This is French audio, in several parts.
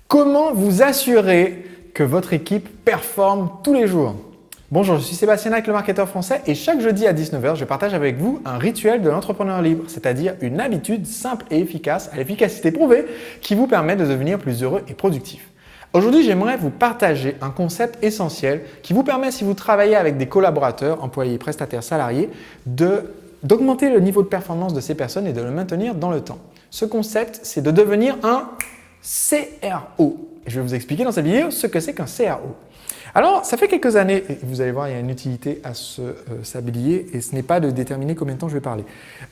Comment vous assurer que votre équipe performe tous les jours? Bonjour, je suis Sébastien Nac, le marketeur français, et chaque jeudi à 19 h, je partage avec vous un rituel de l'entrepreneur libre, c'est-à-dire une habitude simple et efficace, à l'efficacité prouvée, qui vous permet de devenir plus heureux et productif. Aujourd'hui, j'aimerais vous partager un concept essentiel qui vous permet, si vous travaillez avec des collaborateurs, employés, prestataires, salariés, d'augmenter le niveau de performance de ces personnes et de le maintenir dans le temps. Ce concept, c'est de devenir un CRO. Je vais vous expliquer dans cette vidéo ce que c'est qu'un CRO. Alors, ça fait quelques années, et vous allez voir, il y a une utilité à s'habiller et ce n'est pas de déterminer combien de temps je vais parler.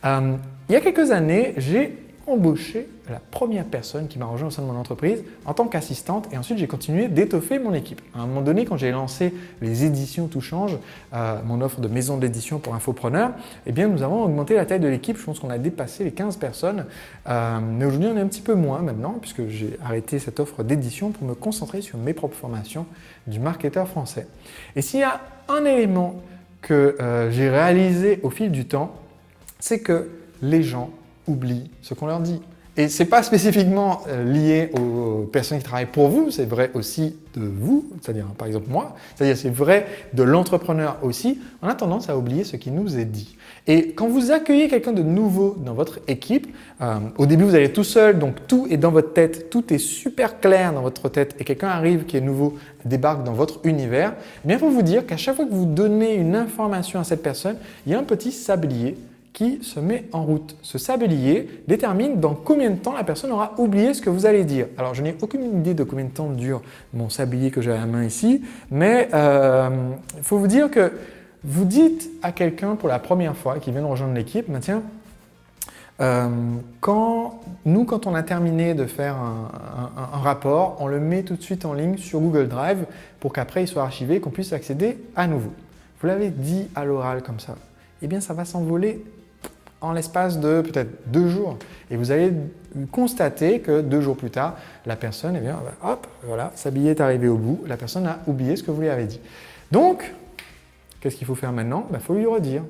Il y a quelques années, j'ai embauché la première personne qui m'a rejoint au sein de mon entreprise en tant qu'assistante et ensuite j'ai continué d'étoffer mon équipe. À un moment donné, quand j'ai lancé les éditions Tout Change, mon offre de maison d'édition pour infopreneurs, eh bien, nous avons augmenté la taille de l'équipe. Je pense qu'on a dépassé les 15 personnes, mais aujourd'hui on est un petit peu moins maintenant puisque j'ai arrêté cette offre d'édition pour me concentrer sur mes propres formations du marketeur français. Et s'il y a un élément que j'ai réalisé au fil du temps, c'est que les gens oublient ce qu'on leur dit. Et ce n'est pas spécifiquement lié aux personnes qui travaillent pour vous, c'est vrai aussi de vous, c'est-à-dire par exemple moi, c'est-à-dire c'est vrai de l'entrepreneur aussi. On a tendance à oublier ce qui nous est dit. Et quand vous accueillez quelqu'un de nouveau dans votre équipe, au début vous allez tout seul, donc tout est dans votre tête, tout est super clair dans votre tête et quelqu'un arrive qui est nouveau, débarque dans votre univers, eh bien il faut vous dire qu'à chaque fois que vous donnez une information à cette personne, il y a un petit sablier qui se met en route. Ce sablier détermine dans combien de temps la personne aura oublié ce que vous allez dire. Alors, je n'ai aucune idée de combien de temps dure mon sablier que j'ai à la main ici, mais il faut vous dire que vous dites à quelqu'un pour la première fois qui vient de rejoindre l'équipe, ben tiens, quand on a terminé de faire un rapport, on le met tout de suite en ligne sur Google Drive pour qu'après il soit archivé et qu'on puisse accéder à nouveau. Vous l'avez dit à l'oral comme ça, eh bien ça va s'envoler en l'espace de peut-être 2 jours. Et vous allez constater que 2 jours plus tard, la personne, eh bien, hop, voilà, sablier est arrivé au bout, la personne a oublié ce que vous lui avez dit. Donc, qu'est-ce qu'il faut faire maintenant? Il faut lui redire.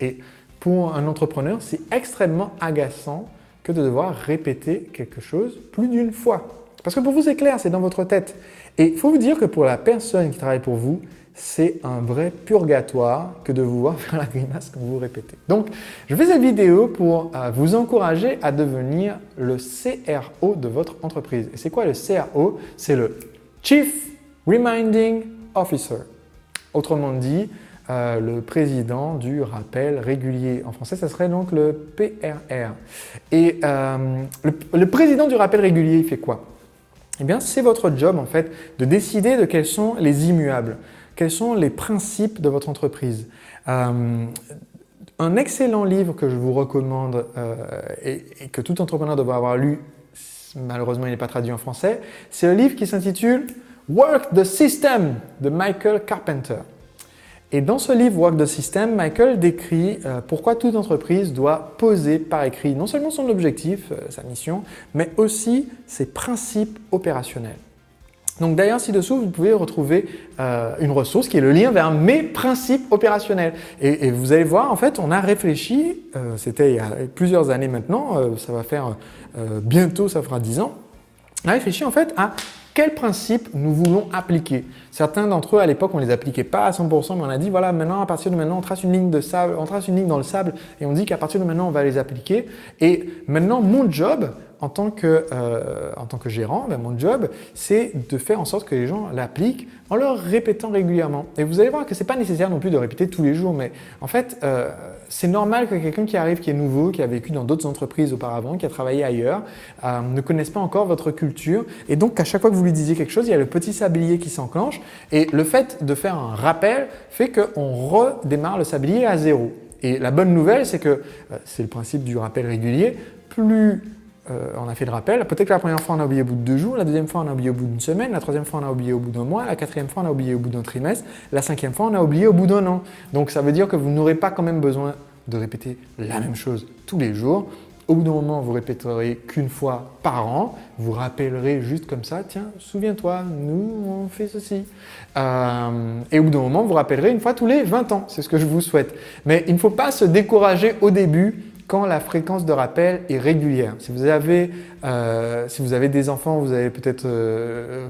Et pour un entrepreneur, c'est extrêmement agaçant que de devoir répéter quelque chose plus d'une fois. Parce que pour vous, c'est clair, c'est dans votre tête. Et il faut vous dire que pour la personne qui travaille pour vous, c'est un vrai purgatoire que de vous voir faire la grimace quand vous répétez. Donc, je fais cette vidéo pour vous encourager à devenir le CRO de votre entreprise. Et c'est quoi le CRO? C'est le Chief Reminding Officer. Autrement dit, le président du rappel régulier. En français, ça serait donc le PRR. Et le président du rappel régulier, il fait quoi? Eh bien, c'est votre job en fait de décider de quels sont les immuables. Quels sont les principes de votre entreprise? Un excellent livre que je vous recommande et que tout entrepreneur devrait avoir lu, malheureusement il n'est pas traduit en français, c'est un livre qui s'intitule « Work the System » de Michael Carpenter. Et dans ce livre « Work the System », Michael décrit pourquoi toute entreprise doit poser par écrit non seulement son objectif, sa mission, mais aussi ses principes opérationnels. Donc d'ailleurs, ci-dessous, vous pouvez retrouver une ressource qui est le lien vers mes principes opérationnels. Et vous allez voir, en fait, on a réfléchi, c'était il y a plusieurs années maintenant, ça va faire bientôt, ça fera 10 ans, on a réfléchi en fait à quels principes nous voulons appliquer. Certains d'entre eux, à l'époque, on ne les appliquait pas à 100%, mais on a dit, voilà, maintenant, à partir de maintenant, on trace une ligne de sable, on trace une ligne dans le sable et on dit qu'à partir de maintenant, on va les appliquer. Et maintenant, mon job, en tant que gérant, mon job, c'est de faire en sorte que les gens l'appliquent en leur répétant régulièrement. Et vous allez voir que ce n'est pas nécessaire non plus de répéter tous les jours, mais en fait, c'est normal que quelqu'un qui arrive, qui est nouveau, qui a vécu dans d'autres entreprises auparavant, qui a travaillé ailleurs, ne connaisse pas encore votre culture. Et donc, à chaque fois que vous lui disiez quelque chose, il y a le petit sablier qui s'enclenche. Et le fait de faire un rappel fait qu'on redémarre le sablier à zéro. Et la bonne nouvelle, c'est que c'est le principe du rappel régulier. Plus on a fait le rappel, peut-être que la première fois on a oublié au bout de 2 jours, la deuxième fois on a oublié au bout d'une semaine, la troisième fois on a oublié au bout d'un mois, la quatrième fois on a oublié au bout d'un trimestre, la cinquième fois on a oublié au bout d'un an. Donc ça veut dire que vous n'aurez pas quand même besoin de répéter la même chose tous les jours. Au bout d'un moment, vous répéterez qu'une fois par an, vous rappellerez juste comme ça, tiens, souviens-toi, nous on fait ceci. Et au bout d'un moment, vous rappellerez une fois tous les 20 ans, c'est ce que je vous souhaite. Mais il ne faut pas se décourager au début quand la fréquence de rappel est régulière. Si vous avez des enfants, vous avez peut-être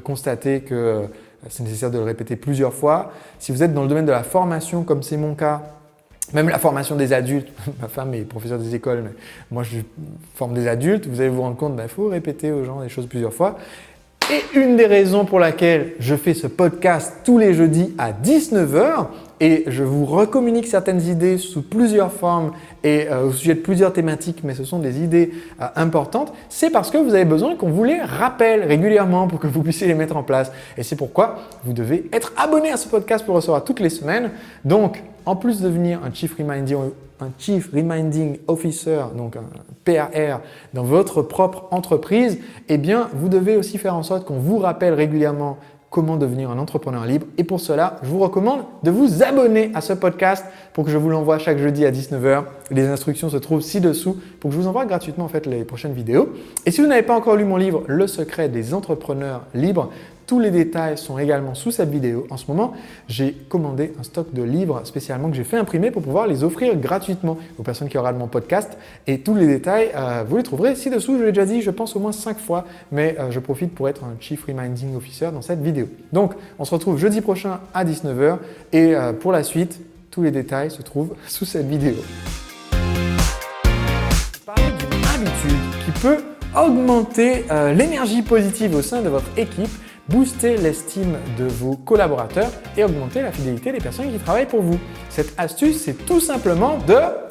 constaté que c'est nécessaire de le répéter plusieurs fois. Si vous êtes dans le domaine de la formation, comme c'est mon cas, même la formation des adultes, ma femme est professeure des écoles, mais moi je forme des adultes, vous allez vous rendre compte qu'il faut répéter aux gens des choses plusieurs fois. Et une des raisons pour laquelle je fais ce podcast tous les jeudis à 19 h et je vous recommunique certaines idées sous plusieurs formes et au sujet de plusieurs thématiques, mais ce sont des idées importantes, c'est parce que vous avez besoin qu'on vous les rappelle régulièrement pour que vous puissiez les mettre en place. Et c'est pourquoi vous devez être abonné à ce podcast pour le recevoir toutes les semaines. Donc, en plus de devenir un Chief Reminding Officer, donc un PRR dans votre propre entreprise, eh bien, vous devez aussi faire en sorte qu'on vous rappelle régulièrement comment devenir un entrepreneur libre. Et pour cela, je vous recommande de vous abonner à ce podcast pour que je vous l'envoie chaque jeudi à 19 h. Les instructions se trouvent ci-dessous pour que je vous envoie gratuitement les prochaines vidéos. Et si vous n'avez pas encore lu mon livre « Le secret des entrepreneurs libres », tous les détails sont également sous cette vidéo. En ce moment, j'ai commandé un stock de livres spécialement que j'ai fait imprimer pour pouvoir les offrir gratuitement aux personnes qui regardent mon podcast. Et tous les détails, vous les trouverez ci-dessous. Je l'ai déjà dit, je pense au moins 5 fois, mais je profite pour être un Chief Reminding Officer dans cette vidéo. Donc, on se retrouve jeudi prochain à 19 h et pour la suite, tous les détails se trouvent sous cette vidéo. Parler d'une habitude qui peut augmenter l'énergie positive au sein de votre équipe, booster l'estime de vos collaborateurs et augmenter la fidélité des personnes qui travaillent pour vous. Cette astuce, c'est tout simplement de